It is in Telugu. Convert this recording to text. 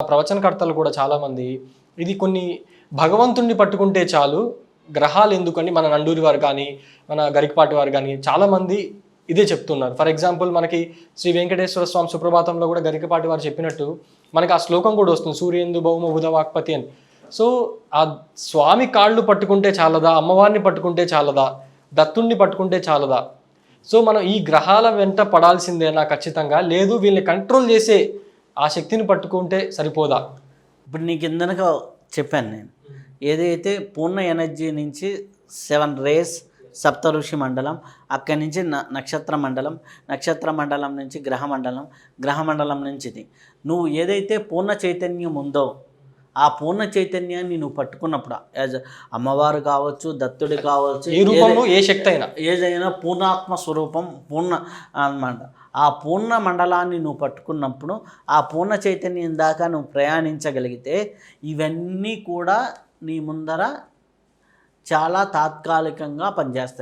ప్రవచనకర్తలు కూడా చాలామంది ఇది కొన్ని భగవంతుణ్ణి పట్టుకుంటే చాలు, గ్రహాలు ఎందుకని మన నండూరి వారు కానీ మన గరికపాటి వారు కానీ చాలామంది ఇదే చెప్తున్నారు. ఫర్ ఎగ్జాంపుల్ మనకి శ్రీ వెంకటేశ్వర స్వామి సుప్రభాతంలో కూడా గరికపాటి వారు చెప్పినట్టు మనకి ఆ శ్లోకం కూడా వస్తుంది, సూర్యేందు భౌమ బుధ వాక్పతి అని. సో ఆ స్వామి కాళ్ళు పట్టుకుంటే చాలదా, అమ్మవారిని పట్టుకుంటే చాలదా, దత్తుణ్ణి పట్టుకుంటే చాలదా? సో మనం ఈ గ్రహాల వెంట పడాల్సిందేనా ఖచ్చితంగా, లేదు వీళ్ళని కంట్రోల్ చేసే ఆ శక్తిని పట్టుకుంటే సరిపోదా? ఇప్పుడు నీకు ఇందనక చెప్పాను నేను, ఏదైతే పూర్ణ ఎనర్జీ నుంచి 7 రేస్ సప్త ఋషి మండలం, అక్కడి నుంచి నక్షత్ర మండలం, నక్షత్ర మండలం నుంచి గ్రహ మండలం, గ్రహ మండలం నుంచి ఇది, నువ్వు ఏదైతే పూర్ణ చైతన్యం ఉందో ఆ పూర్ణ చైతన్యాన్ని నువ్వు పట్టుకున్నప్పుడు యాజ్ అమ్మవారు కావచ్చు, దత్తుడి కావచ్చు, ఏ రూపము ఏ శక్తి అయినా ఏదైనా పూర్ణాత్మ స్వరూపం పూర్ణ అన్నమాట. ఆ పూర్ణ మండలాన్ని నువ్వు పట్టుకున్నప్పుడు ఆ పూర్ణ చైతన్యం దాకా నువ్వు ప్రయాణించగలిగితే ఇవన్నీ కూడా నీ ముందర చాలా తాత్కాలికంగా పనిచేస్తాయి.